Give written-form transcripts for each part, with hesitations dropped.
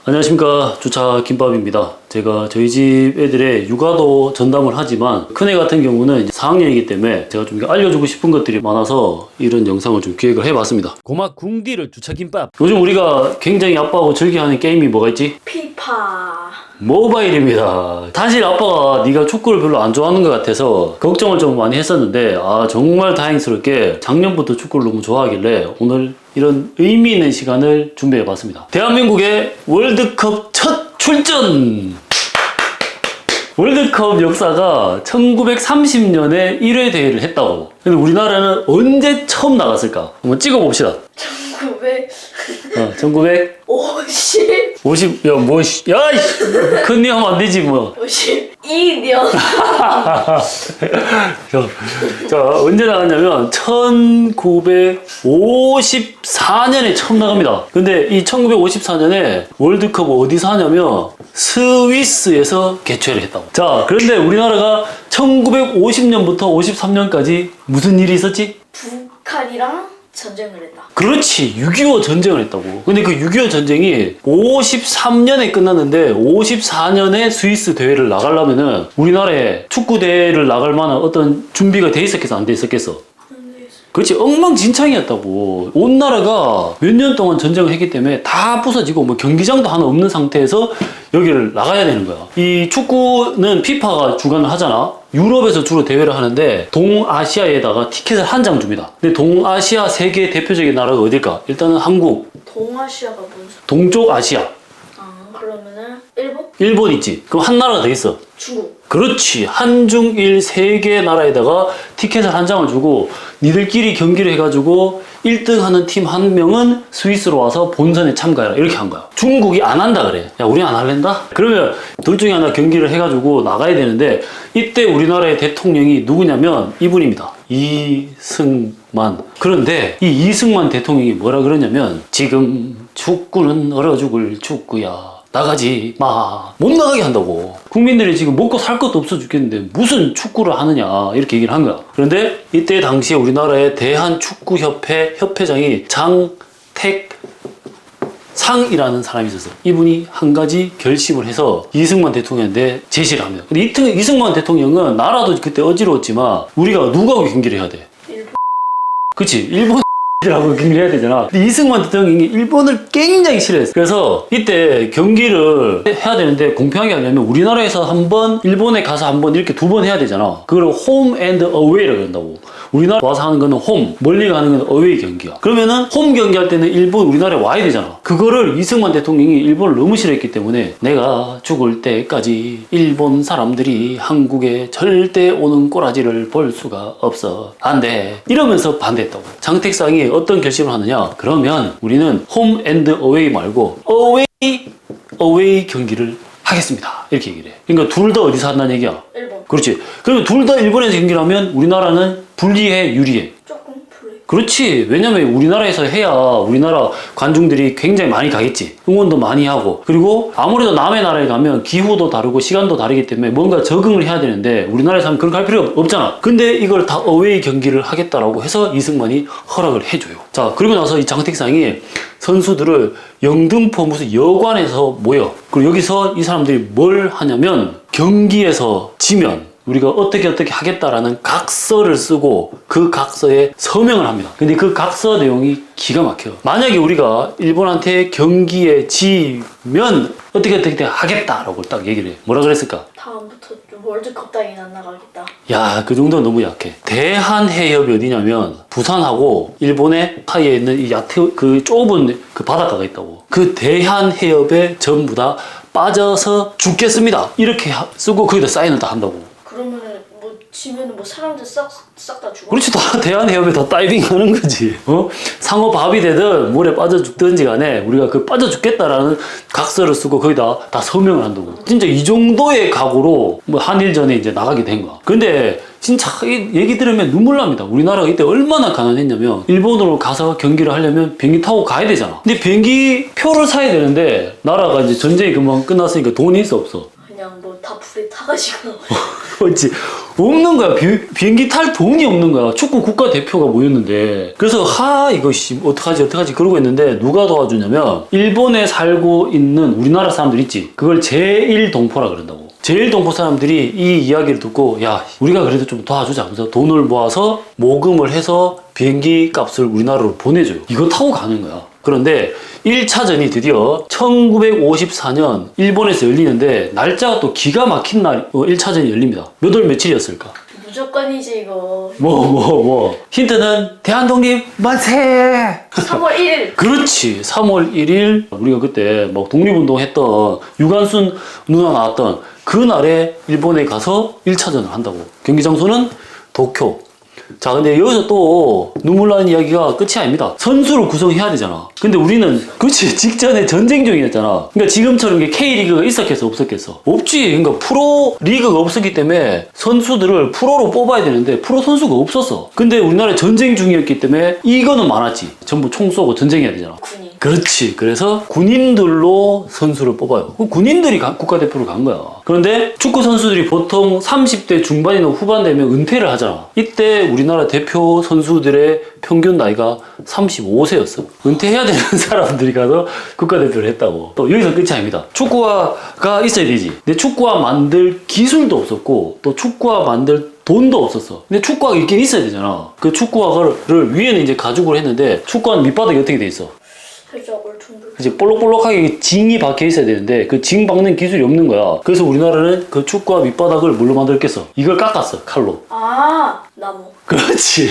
안녕하십니까, 주차 김밥입니다. 제가 저희 집 애들의 육아도 전담을 하지만 큰애 같은 경우는 이제 4학년이기 때문에 제가 좀 알려주고 싶은 것들이 많아서 이런 영상을 좀 기획을 해봤습니다. 고막 궁디를 주차 김밥. 요즘 우리가 굉장히 아빠하고 즐겨하는 게임이 뭐가 있지? 피파. 모바일입니다. 사실 아빠가 네가 축구를 별로 안 좋아하는 것 같아서 걱정을 좀 많이 했었는데 정말 다행스럽게 작년부터 축구를 너무 좋아하길래 오늘 이런 의미 있는 시간을 준비해봤습니다. 대한민국의 월드컵 첫 출전! 월드컵 역사가 1930년에 1회 대회를 했다고. 근데 우리나라는 언제 처음 나갔을까? 한번 찍어봅시다. 1950? 야, 뭐, 큰일 하면 안 되지, 뭐. 52년. 자, 언제 나갔냐면, 1954년에 처음 나갑니다. 근데 이 1954년에 월드컵 어디서 하냐면, 스위스에서 개최를 했다고. 자, 그런데 우리나라가 1950년부터 53년까지 무슨 일이 있었지? 북한이랑 전쟁을 했다. 그렇지, 6.25 전쟁을 했다고. 근데 그 6.25 전쟁이 53년에 끝났는데 54년에 스위스 대회를 나가려면은 우리나라에 축구 대회를 나갈 만한 어떤 준비가 돼 있었겠어, 안 돼 있었겠어? 그렇지, 엉망진창이었다고. 온 나라가 몇 년 동안 전쟁을 했기 때문에 다 부서지고 뭐 경기장도 하나 없는 상태에서 여기를 나가야 되는 거야. 이 축구는 피파가 주관을 하잖아. 유럽에서 주로 대회를 하는데 동아시아에다가 티켓을 한 장 줍니다. 근데 동아시아 세계 대표적인 나라가 어딜까? 일단은 한국. 동아시아가 무슨? 동쪽 아시아. 그러면은 일본? 일본 있지. 그럼 한 나라가 더 있어. 중국. 그렇지. 한중일 세 개 나라에다가 티켓을 한 장을 주고 니들끼리 경기를 해가지고 1등 하는 팀 한 명은 스위스로 와서 본선에 참가해라, 이렇게 한 거야. 중국이 안 한다 그래. 야, 우리 안 할랜다? 그러면 둘 중에 하나 경기를 해가지고 나가야 되는데 이때 우리나라의 대통령이 누구냐면 이분입니다. 이승만. 그런데 이 이승만 대통령이 뭐라 그러냐면 지금 축구는 얼어 죽을 축구야. 나가지 마. 못 나가게 한다고. 국민들이 지금 먹고 살 것도 없어 죽겠는데 무슨 축구를 하느냐, 이렇게 얘기를 한 거야. 그런데 이때 당시에 우리나라의 대한축구협회 협회장이 장택상이라는 사람이 있었어. 이분이 한 가지 결심을 해서 이승만 대통령한테 제시를 합니다. 근데 이승만 대통령은 나라도 그때 어지러웠지만 우리가 누구하고 경기를 해야 돼? 일본. 그치, 일본 라고 경기를 해야 되잖아. 근데 이승만 대통령이 일본을 굉장히 싫어했어. 그래서 이때 경기를 해야 되는데 공평하게 하려면 우리나라에서 한 번, 일본에 가서 한 번, 이렇게 두 번 해야 되잖아. 그걸 홈 앤드 어웨이라고 한다고. 우리나라 와서 하는 거는 홈, 멀리 가는 건 어웨이 경기야. 그러면은 홈 경기 할 때는 일본, 우리나라에 와야 되잖아. 그거를 이승만 대통령이 일본을 너무 싫어했기 때문에 내가 죽을 때까지 일본 사람들이 한국에 절대 오는 꼬라지를 볼 수가 없어. 안 돼. 이러면서 반대했다고. 장택상이 어떤 결심을 하느냐? 그러면 우리는 홈 앤드 어웨이 말고 어웨이 경기를 하겠습니다, 이렇게 얘기를 해. 그러니까 둘 다 어디서 한다는 얘기야? 일본. 그렇지. 그러면 둘 다 일본에서 경기를 하면 우리나라는 불리해, 유리해? 조금 불리. 그렇지. 왜냐면 우리나라에서 해야 우리나라 관중들이 굉장히 많이 가겠지. 응원도 많이 하고. 그리고 아무래도 남의 나라에 가면 기후도 다르고 시간도 다르기 때문에 뭔가 적응을 해야 되는데 우리나라에서 하면 그런 거 할 필요가 없잖아. 근데 이걸 다 어웨이 경기를 하겠다라고 해서 이승만이 허락을 해줘요. 자, 그리고 나서 이 장택상이 선수들을 영등포 무슨 여관에서 모여. 그리고 여기서 이 사람들이 뭘 하냐면 경기에서 지면 우리가 어떻게 하겠다라는 각서를 쓰고 그 각서에 서명을 합니다. 근데 그 각서 내용이 기가 막혀요. 만약에 우리가 일본한테 경기에 지면 어떻게 하겠다라고 딱 얘기를 해. 뭐라 그랬을까? 다음부터 좀 월드컵 따위는 안 나가겠다. 야, 그 정도는 너무 약해. 대한해협이 어디냐면 부산하고 일본의 사이에 있는 이 그 좁은 그 바닷가가 있다고. 그 대한해협에 전부 다 빠져서 죽겠습니다, 이렇게 쓰고 거기다 사인을 다 한다고. 그러면은 뭐 지면은 뭐 사람들 싹 다 죽어? 그렇지, 다 대한해협에 다 다이빙 하는 거지. 상어 밥이 되든 물에 빠져 죽든지 간에 우리가 그 빠져 죽겠다라는 각서를 쓰고 거기다 다 서명을 한다고. 진짜 이 정도의 각오로 뭐 한일전에 이제 나가게 된 거야. 근데 진짜 이 얘기 들으면 눈물 납니다. 우리나라가 이때 얼마나 가난했냐면 일본으로 가서 경기를 하려면 비행기 타고 가야 되잖아. 근데 비행기 표를 사야 되는데 나라가 이제 전쟁이 금방 끝났으니까 돈이 있어, 없어? 그냥 뭐 다 불에 타가지고. 그렇지. 없는 거야. 비행기 탈 돈이 없는 거야. 축구 국가대표가 모였는데. 그래서 이거 어떡하지 그러고 있는데 누가 도와주냐면 일본에 살고 있는 우리나라 사람들 있지. 그걸 제1동포라 그런다고. 제1동포 사람들이 이 이야기를 듣고 야 우리가 그래도 좀 도와주자 하면서 돈을 모아서 모금을 해서 비행기 값을 우리나라로 보내줘요. 이거 타고 가는 거야. 그런데 1차전이 드디어 1954년 일본에서 열리는데 날짜가 또 기가 막힌 날 1차전이 열립니다. 몇 월 며칠이었을까? 무조건이지 이거. 힌트는 대한독립 만세! 3월 1일. 그렇지. 3월 1일 우리가 그때 막 독립운동 했던 유관순 누나 나왔던 그날에 일본에 가서 1차전을 한다고. 경기 장소는 도쿄. 자, 근데 여기서 또 눈물 나는 이야기가 끝이 아닙니다. 선수를 구성해야 되잖아. 근데 우리는 그렇지 직전에 전쟁 중이었잖아. 그러니까 지금처럼 K리그가 있었겠어 없었겠어? 없지. 그러니까 프로 리그가 없었기 때문에 선수들을 프로로 뽑아야 되는데 프로 선수가 없었어. 근데 우리나라 전쟁 중이었기 때문에 이거는 많았지. 전부 총 쏘고 전쟁해야 되잖아. 군인. 그렇지. 그래서 군인들로 선수를 뽑아요. 그 군인들이 국가대표로 간 거야. 그런데 축구 선수들이 보통 30대 중반이나 후반 되면 은퇴를 하잖아. 이때 우리나라 대표 선수들의 평균 나이가 35세였어. 은퇴해야 되는 사람들이 가서 국가대표를 했다고. 또 여기서 끝이 아닙니다. 축구화가 있어야 되지. 근데 축구화 만들 기술도 없었고 또 축구화 만들 돈도 없었어. 근데 축구화가 있긴 있어야 되잖아. 그 축구화를 위에는 이제 가죽으로 했는데 축구화는 밑바닥이 어떻게 돼 있어? 살짝 얼퉁불. 이제 볼록볼록하게 징이 박혀 있어야 되는데 그 징 박는 기술이 없는 거야. 그래서 우리나라는 그 축구화 밑바닥을 뭘로 만들었겠어? 이걸 깎았어. 칼로. 나무. 그렇지.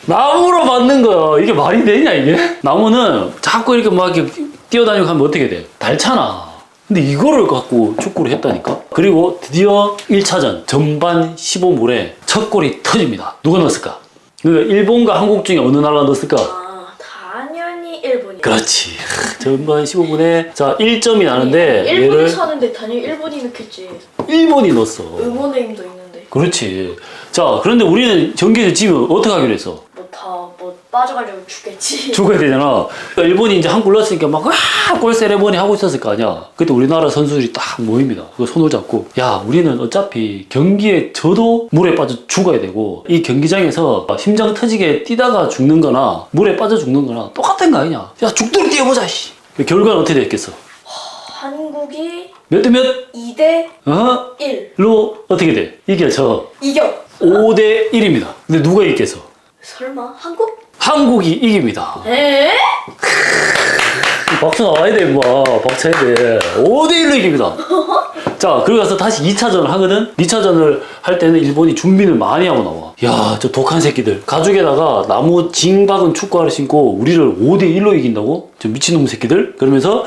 나무로 만든 거야. 이게 말이 되냐 이게? 나무는 자꾸 이렇게 막 이렇게 뛰어다니고 하면 어떻게 돼? 닳잖아. 근데 이거를 갖고 축구를 했다니까? 그리고 드디어 1차전 전반 15분에 첫 골이 터집니다. 누가 넣었을까? 그러니까 일본과 한국 중에 어느 나라가 넣었을까? 당연히 일본이. 그렇지. 전반 15분에 자 1점이 나는데 일본이 사는데 당연히 일본이 넣겠지. 일본이 넣었어. 응원의 힘도 있는데. 그렇지. 자 그런데 우리는 경기에서 지면 어떻게 하기로 했어? 뭐 빠져가려고 죽겠지. 죽어야 되잖아. 그러니까 일본이 이제 한 골 넣었으니까 막 골 세레머니 하고 있었을 거 아니야. 그때 우리나라 선수들이 딱 모입니다. 그 손을 잡고 야 우리는 어차피 경기에 져도 물에 빠져 죽어야 되고 이 경기장에서 심장 터지게 뛰다가 죽는 거나 물에 빠져 죽는 거나 똑같은 거 아니냐. 야 죽도록 뛰어보자. 씨. 결과는 어떻게 됐겠어? 한국이 몇 대 몇? 2대 1. 로 어떻게 돼? 이겨. 이겨. 5대 1입니다. 근데 누가 이겼어? 설마 한국? 한국이 이깁니다. 에? 박수 나와야 돼, 임마. 박수 해야 돼. 5대1로 이깁니다. 자, 그리고 가서 다시 2차전을 하거든? 2차전을 할 때는 일본이 준비를 많이 하고 나와. 야, 저 독한 새끼들. 가죽에다가 나무 징 박은 축구화를 신고 우리를 5대1로 이긴다고? 저 미친놈 새끼들? 그러면서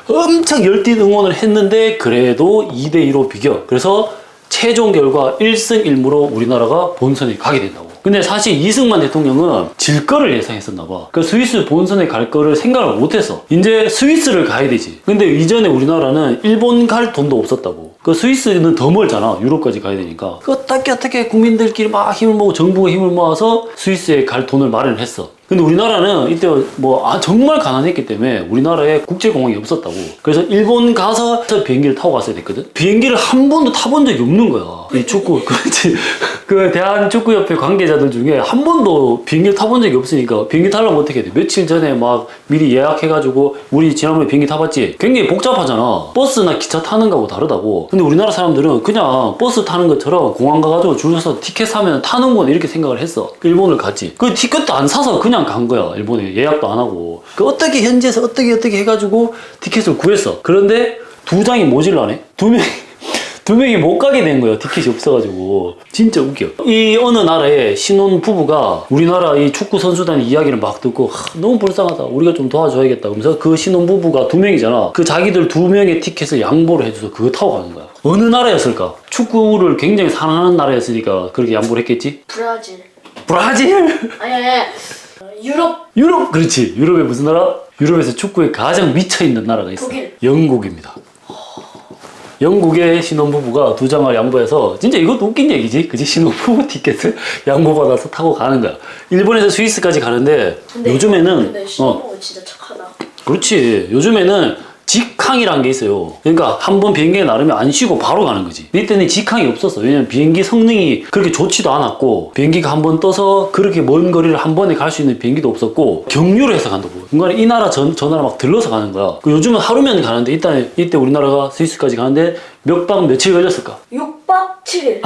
엄청 열띤 응원을 했는데 그래도 2대2로 비겨. 그래서 최종 결과 1승 1무로 우리나라가 본선에 가게 된다고. 근데 사실 이승만 대통령은 질 거를 예상했었나 봐. 그 스위스 본선에 갈 거를 생각을 못 했어. 이제 스위스를 가야 되지. 근데 이전에 우리나라는 일본 갈 돈도 없었다고. 그 스위스는 더 멀잖아. 유럽까지 가야 되니까. 그 어떻게 국민들끼리 막 힘을 모으고 정부가 힘을 모아서 스위스에 갈 돈을 마련했어. 근데 우리나라는 이때 정말 가난했기 때문에 우리나라에 국제공항이 없었다고. 그래서 일본 가서 비행기를 타고 갔어야 됐거든. 비행기를 한 번도 타본 적이 없는 거야. 이 축구 그렇지. 그 대한축구협회 관계자들 중에 한 번도 비행기를 타본 적이 없으니까 비행기 타려면 어떻게 돼? 며칠 전에 막 미리 예약해가지고 우리 지난번에 비행기 타봤지? 굉장히 복잡하잖아. 버스나 기차 타는 거하고 다르다고. 근데 우리나라 사람들은 그냥 버스 타는 것처럼 공항 가가지고 줄 서서 티켓 사면 타는 건 이렇게 생각을 했어. 일본을 갔지. 그 티켓도 안 사서 그냥 간 거야. 일본에 예약도 안 하고. 그 어떻게 현지에서 어떻게 해가지고 티켓을 구했어. 그런데 2장이 모질라네. 2명이 못 가게 된 거야. 티켓이 없어가지고. 진짜 웃겨. 이 어느 나라의 신혼 부부가 우리나라 이 축구 선수단 이야기를 막 듣고 너무 불쌍하다. 우리가 좀 도와줘야겠다. 그러면서 그 신혼 부부가 2명이잖아. 그 자기들 2명의 티켓을 양보를 해줘서 그거 타고 가는 거야. 어느 나라였을까? 축구를 굉장히 사랑하는 나라였으니까 그렇게 양보를 했겠지? 브라질? 아니. 유럽! 그렇지. 유럽의 무슨 나라? 유럽에서 축구에 가장 미쳐있는 나라가 있어. 독일. 영국입니다. 영국의 신혼부부가 2장을 양보해서 진짜 이것도 웃긴 얘기지. 그치? 신혼부부 티켓을 양보받아서 타고 가는 거야. 일본에서 스위스까지 가는데 요즘에는 근데 신혼부부 진짜 착하다. 그렇지. 요즘에는 직항이라는 게 있어요. 그러니까 한 번 비행기에 나르면 안 쉬고 바로 가는 거지. 이때는 직항이 없었어. 왜냐면 비행기 성능이 그렇게 좋지도 않았고 비행기가 한 번 떠서 그렇게 먼 거리를 한 번에 갈 수 있는 비행기도 없었고 경유를 해서 간다고. 중간에 이 나라 저 나라 막 들러서 가는 거야. 요즘은 하루면 가는데 이때 우리나라가 스위스까지 가는데 몇 박 며칠 걸렸을까? 6박 7일.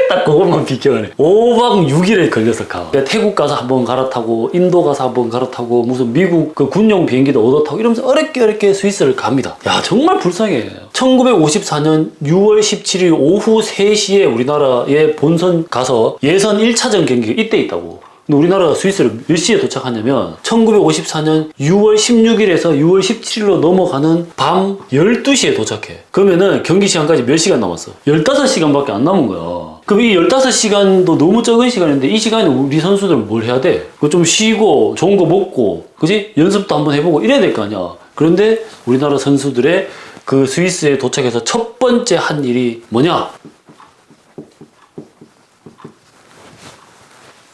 딱 그것만 비교하네. 5박 6일에 걸려서 가. 그러니까 태국 가서 한번 갈아타고 인도 가서 한번 갈아타고 무슨 미국 그 군용 비행기도 얻어타고 이러면서 어렵게 스위스를 갑니다. 야 정말 불쌍해. 1954년 6월 17일 오후 3시에 우리나라의 본선 가서 예선 1차전 경기가 이때 있다고. 근데 우리나라가 스위스를 몇 시에 도착하냐면 1954년 6월 16일에서 6월 17일로 넘어가는 밤 12시에 도착해. 그러면은 경기 시간까지 몇 시간 남았어? 15시간밖에 안 남은 거야. 그럼 이 15시간도 너무 적은 시간인데 이 시간에 우리 선수들은 뭘 해야 돼? 그거 좀 쉬고 좋은 거 먹고 그지? 연습도 한번 해보고 이래야 될 거 아니야. 그런데 우리나라 선수들의 그 스위스에 도착해서 첫 번째 한 일이 뭐냐?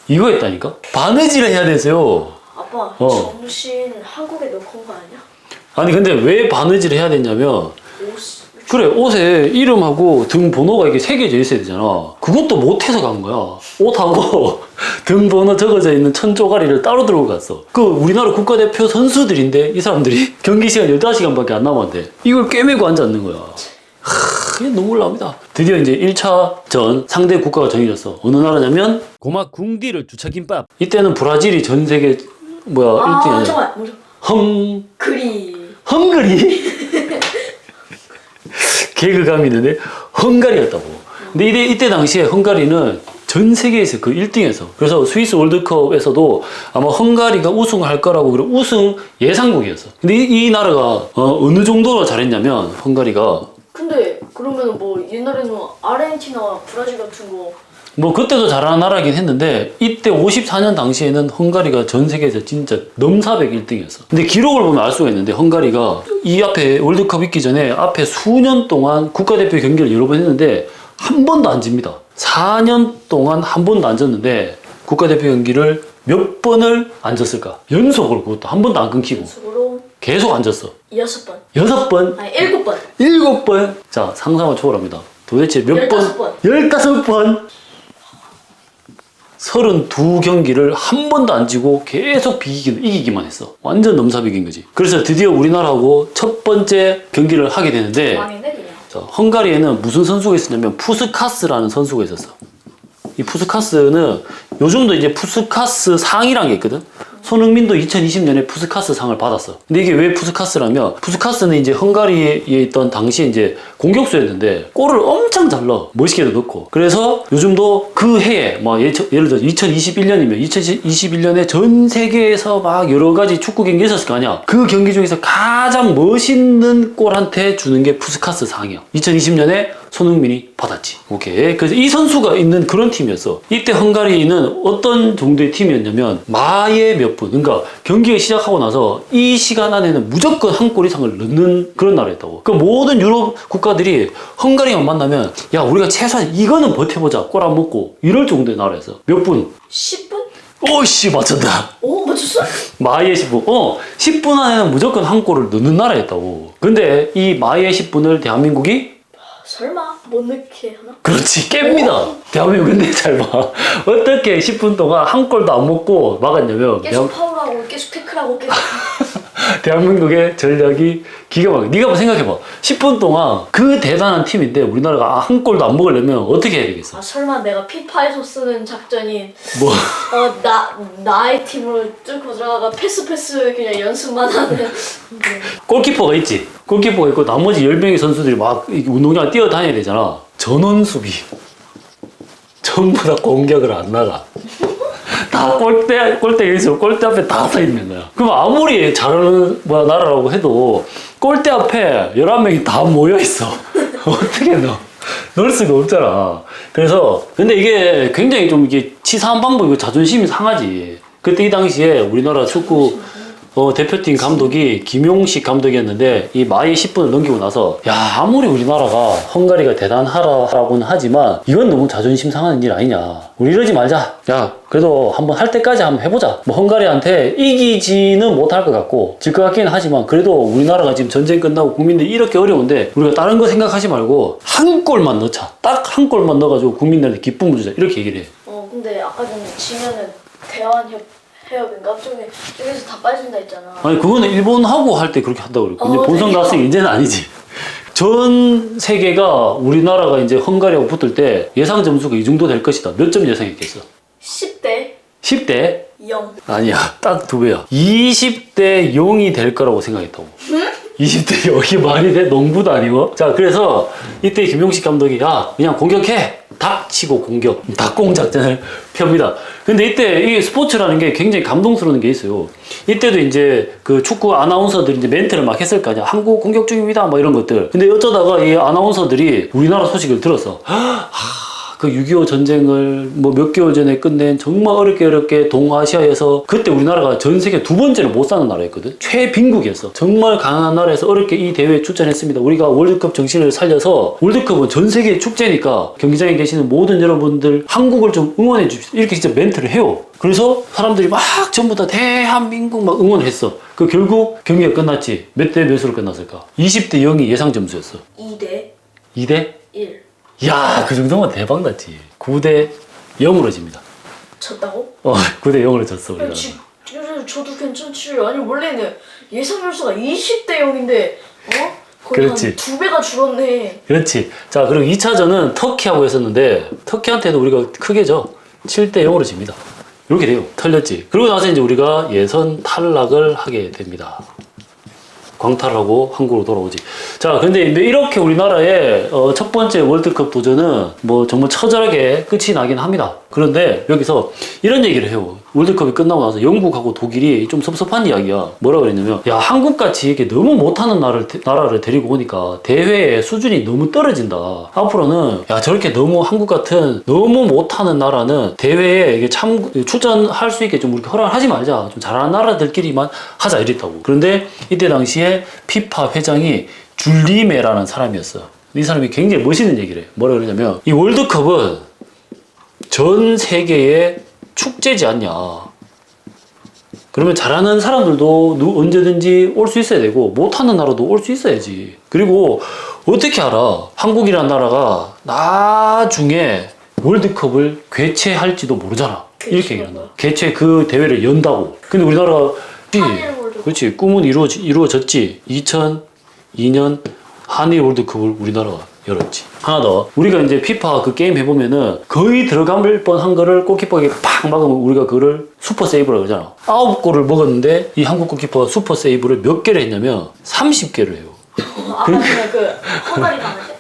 이거였다니까? 바느질을 해야 돼서요. 아빠, 어. 정신 한국에 넣고 온 거 아니야? 아니 근데 왜 바느질을 해야 됐냐면 옷. 그래 옷에 이름하고 등 번호가 이렇게 새겨져 있어야 되잖아. 그것도 못해서 간 거야. 옷하고 등 번호 적어져 있는 천조가리를 따로 들고 갔어. 그 우리나라 국가대표 선수들인데 이 사람들이 경기 시간 15시간밖에 안 남았는데 이걸 꿰매고 앉았는 거야. 이게 눈물 납니다. 드디어 이제 1차전 상대 국가가 정해졌어. 어느 나라냐면 고막 궁디를 주차김밥. 이때는 브라질이 전 세계 1등이 아니야. 잠깐만, 뭐죠? 헝가리? 개그감이 있는데 헝가리였다고. 근데 이때 당시에 헝가리는 전 세계에서 그 1등에서 그래서 스위스 월드컵에서도 아마 헝가리가 우승을 할 거라고 그래 우승 예상국이었어. 근데 이 나라가 어느 정도로 잘했냐면 헝가리가 근데 그러면 뭐 옛날에는 아르헨티나와 브라질 같은 거 뭐 그때도 잘하는 나라긴 했는데 이때 54년 당시에는 헝가리가 전 세계에서 진짜 넘사벽 1등이었어. 근데 기록을 보면 알 수가 있는데 헝가리가 이 앞에 월드컵 있기 전에 앞에 수년 동안 국가대표 경기를 여러 번 했는데 한 번도 안 집니다. 4년 동안 한 번도 안 졌는데 국가대표 경기를 몇 번을 안 졌을까? 연속으로 그것도 한 번도 안 끊기고 속으로 계속 안 졌어. 6번. 6번? 아니 7번. 7번? 자 상상을 초월합니다. 도대체 몇 번? 15번. 15번? 32경기를 한 번도 안 지고 계속 이기기만 했어. 완전 넘사벽인 거지. 그래서 드디어 우리나라하고 첫 번째 경기를 하게 되는데 망했네 그냥. 자, 헝가리에는 무슨 선수가 있었냐면 푸스카스라는 선수가 있었어. 이 푸스카스는 요즘도 이제 푸스카스 상이라는 게 있거든. 손흥민도 2020년에 푸스카스 상을 받았어. 근데 이게 왜 푸스카스라면 푸스카스는 이제 헝가리에 있던 당시에 이제 공격수였는데 골을 엄청 잘 넣어. 멋있게도 넣고. 그래서 요즘도 그 해에 막 예를 들어 2021년이면 2021년에 전 세계에서 막 여러 가지 축구 경기 있었을 거 아니야. 그 경기 중에서 가장 멋있는 골한테 주는 게 푸스카스 상이야. 2020년에 손흥민이 받았지. 오케이. 그래서 이 선수가 있는 그런 팀이었어. 이때 헝가리는 어떤 정도의 팀이었냐면 마의 몇 분. 그러니까 경기가 시작하고 나서 이 시간 안에는 무조건 한 골 이상을 넣는 그런 나라였다고. 그 모든 유럽 국가들이 헝가리만 만나면 야 우리가 최소한 이거는 버텨보자. 골 안 먹고 이럴 정도의 나라였어. 몇 분? 10분? 오씨 맞췄다. 오 맞췄어? 마의 10분. 10분 안에는 무조건 한 골을 넣는 나라였다고. 근데 이 마의 10분을 대한민국이 설마 못 넣게 하나? 그렇지 깹니다. 대한민국 근데 잘 봐. 어떻게 10분 동안 한 골도 안 먹고 막았냐면 계속 파울하고 계속 태클하고 계속 대한민국의 전략이 기가 막혀. 네가 한번 생각해봐. 10분 동안 그 대단한 팀인데 우리나라가 한 골도 안 먹으려면 어떻게 해야 되겠어? 아 설마 내가 피파에서 쓰는 작전이 뭐 나의 팀으로 뚫고 들어가가 패스 그냥 연습만 하는 골키퍼가 있지. 골키퍼가 있고 나머지 10명의 선수들이 막 운동장 뛰어다녀야 되잖아. 전원 수비. 전부 다 공격을 안 나가. 다 골대 있으면 골대 앞에 다 서 있는 거야. 그럼 아무리 잘하는 나라라고 해도 골대 앞에 11명이 다 모여 있어. 어떻게 넣을 수가 없잖아. 그래서 근데 이게 굉장히 좀 이게 치사한 방법이고 자존심이 상하지. 그때 이 당시에 우리나라 축구 대표팀 감독이 김용식 감독이었는데 이 마이 10분을 넘기고 나서 야 아무리 우리나라가 헝가리가 대단하라고는 하지만 이건 너무 자존심 상하는 일 아니냐. 우리 이러지 말자. 야 그래도 한번 할 때까지 한번 해보자. 뭐 헝가리한테 이기지는 못할 것 같고 질 것 같기는 하지만 그래도 우리나라가 지금 전쟁 끝나고 국민들이 이렇게 어려운데 우리가 다른 거 생각하지 말고 한 골만 넣자. 딱 한 골만 넣어가지고 국민들한테 기쁨을 주자. 이렇게 얘기를 해. 근데 아까 전에 지면은 대한해협인가? 저기서 다 빠진다 했잖아. 아니 그거는 일본하고 할 때 그렇게 한다고 그랬고 이제 본선 네. 갔으니 이제는 아니지. 전 세계가 우리나라가 이제 헝가리하고 붙을 때 예상 점수가 이 정도 될 것이다. 몇 점 예상했겠어? 10대 10대? 0. 아니야. 딱 2배야. 20대 0이 될 거라고 생각했다고. 20대 0이 말이 돼? 농구도 아니고. 자, 그래서 이때 김용식 감독이 야, 그냥 공격해. 닭 치고 공격. 닭공 작전을 펴니다. 근데 이때 이게 스포츠라는 게 굉장히 감동스러운 게 있어요. 이때도 이제 그 축구 아나운서들이 이제 멘트를 막 했을 거 아니야. 한국 공격 중입니다. 뭐 이런 것들. 근데 어쩌다가 이 아나운서들이 우리나라 소식을 들었어. 그 6.25 전쟁을 뭐 몇 개월 전에 끝낸 정말 어렵게 동아시아에서 그때 우리나라가 전 세계 두 번째로 못 사는 나라였거든. 최빈국이었어. 정말 가난한 나라에서 어렵게 이 대회에 출전했습니다. 우리가 월드컵 정신을 살려서 월드컵은 전 세계 축제니까 경기장에 계시는 모든 여러분들 한국을 좀 응원해 줍시다. 이렇게 진짜 멘트를 해요. 그래서 사람들이 막 전부 다 대한민국 막 응원했어. 그 결국 경기가 끝났지. 몇 대 몇으로 끝났을까? 20대 0이 예상 점수였어. 2대 2대 1. 야, 그 정도면 대박 났지. 9대 0으로 집니다. 졌다고? 9대 0으로 졌어, 우리가. 저도 괜찮지. 아니 원래는 예상 점수가 20대 0인데 거의 그렇지. 한 2배가 줄었네. 그렇지. 자, 그리고 2차전은 터키하고 했었는데, 터키한테도 우리가 크게 져. 7대 0으로 집니다. 이렇게 돼요. 털렸지. 그리고 나서 이제 우리가 예선 탈락을 하게 됩니다. 광탈하고 한국으로 돌아오지. 자, 근데 이렇게 우리나라의 첫 번째 월드컵 도전은 뭐 정말 처절하게 끝이 나긴 합니다. 그런데 여기서 이런 얘기를 해요. 월드컵이 끝나고 나서 영국하고 독일이 좀 섭섭한 이야기야. 뭐라 그랬냐면, 야, 한국같이 이렇게 너무 못하는 나라를 데리고 오니까 대회의 수준이 너무 떨어진다. 앞으로는, 야, 저렇게 너무 한국 같은 너무 못하는 나라는 대회에 이게 출전할 수 있게 좀 우리 허락을 하지 말자. 좀 잘하는 나라들끼리만 하자. 이랬다고. 그런데 이때 당시에 피파 회장이 줄리메라는 사람이었어. 이 사람이 굉장히 멋있는 얘기를 해. 뭐라 그러냐면, 이 월드컵은 전 세계의 축제지 않냐. 그러면 잘하는 사람들도 언제든지 올 수 있어야 되고 못하는 나라도 올 수 있어야지. 그리고 어떻게 알아? 한국이라는 나라가 나중에 월드컵을 개최할지도 모르잖아. 이렇게 얘기한다. 개최 그 대회를 연다고. 근데 우리나라가 그렇지, 꿈은 이루어졌지. 2002년 한일 월드컵을 우리나라가 열었지. 하나 더. 우리가 이제 피파 그 게임 해보면은 거의 들어갈 뻔한 거를 골키퍼에게 팍 막으면 우리가 그거를 슈퍼 세이브라고 그러잖아. 9골을 먹었는데 이 한국 골키퍼가 슈퍼 세이브를 몇 개를 했냐면 30개를 해요. 아까 그냥 그 헝가리 당할 때?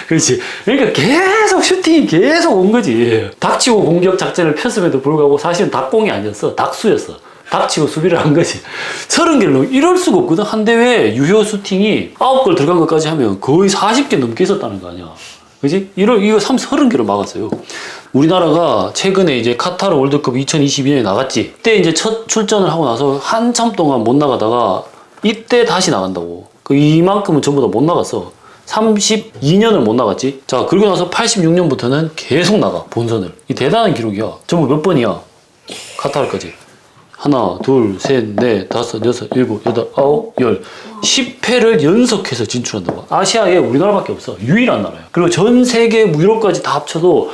그렇지. 그러니까 계속 슈팅이 계속 온 거지. 닥치고 공격 작전을 폈음에도 불구하고 사실은 닭공이 아니었어. 닭수였어. 닥치고 수비를 한 거지. 30개를 이럴 수가 없거든. 한 대회에 유효 슈팅이 9골 들어간 것까지 하면 거의 40개 넘게 있었다는 거 아니야. 그지? 이거 30개를 막았어요. 우리나라가 최근에 이제 카타르 월드컵 2022년에 나갔지. 그때 이제 첫 출전을 하고 나서 한참 동안 못 나가다가 이때 다시 나간다고. 이만큼은 전부 다 못 나갔어. 32년을 못 나갔지. 자, 그리고 나서 86년부터는 계속 나가, 본선을. 이 대단한 기록이야. 전부 몇 번이야? 카타르까지. 하나, 둘, 셋, 넷, 다섯, 여섯, 일곱, 여덟, 아홉, 열. 10회를 연속해서 진출한다고. 아시아에 우리나라밖에 없어. 유일한 나라야. 그리고 전 세계 유럽까지 다 합쳐도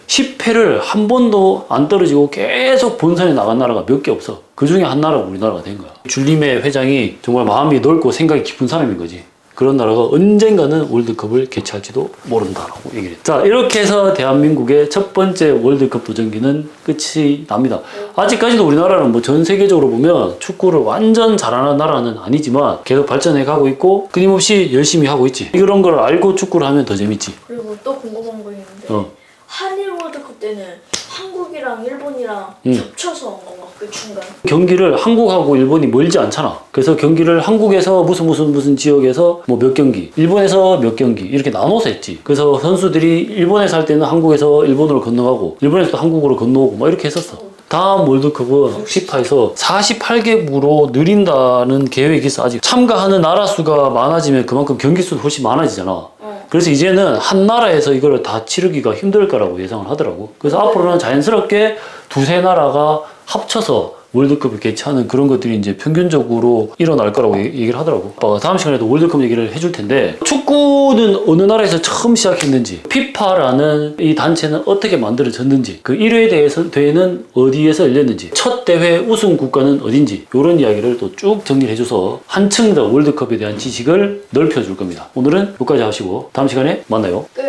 10회를 한 번도 안 떨어지고 계속 본선에 나간 나라가 몇 개 없어. 그 중에 한 나라가 우리나라가 된 거야. 줄리메 회장이 정말 마음이 넓고 생각이 깊은 사람인 거지. 그런 나라가 언젠가는 월드컵을 개최할지도 모른다라고 얘기를 했죠. 자, 이렇게 해서 대한민국의 첫 번째 월드컵 도전기는 끝이 납니다. 아직까지도 우리나라는 뭐 전 세계적으로 보면 축구를 완전 잘하는 나라는 아니지만 계속 발전해 가고 있고 끊임없이 열심히 하고 있지. 이런 걸 알고 축구를 하면 더 재밌지. 그리고 또 궁금한 거 있는데 한일 월드컵 때는 한국이랑 일본이랑 겹쳐서 온 건가? 그 중간 경기를 한국하고 일본이 멀지 않잖아. 그래서 경기를 한국에서 무슨 지역에서 뭐 몇 경기, 일본에서 몇 경기 이렇게 나눠서 했지. 그래서 선수들이 일본에서 할 때는 한국에서 일본으로 건너가고 일본에서 또 한국으로 건너오고 막 이렇게 했었어. 다음 월드컵은 FIFA에서 48개국으로 늘린다는 계획이 있어. 아직 참가하는 나라 수가 많아지면 그만큼 경기 수도 훨씬 많아지잖아. 그래서 이제는 한 나라에서 이걸 다 치르기가 힘들 거라고 예상을 하더라고. 그래서 앞으로는 자연스럽게 두세 나라가 합쳐서 월드컵을 개최하는 그런 것들이 이제 평균적으로 일어날 거라고 얘기를 하더라고. 다음 시간에도 월드컵 얘기를 해줄 텐데, 축구는 어느 나라에서 처음 시작했는지, 피파라는 이 단체는 어떻게 만들어졌는지, 그 1회 대회는 어디에서 열렸는지, 첫 대회 우승 국가는 어딘지, 이런 이야기를 또 쭉 정리를 해줘서 한층 더 월드컵에 대한 지식을 넓혀줄 겁니다. 오늘은 여기까지 하시고 다음 시간에 만나요. 끝.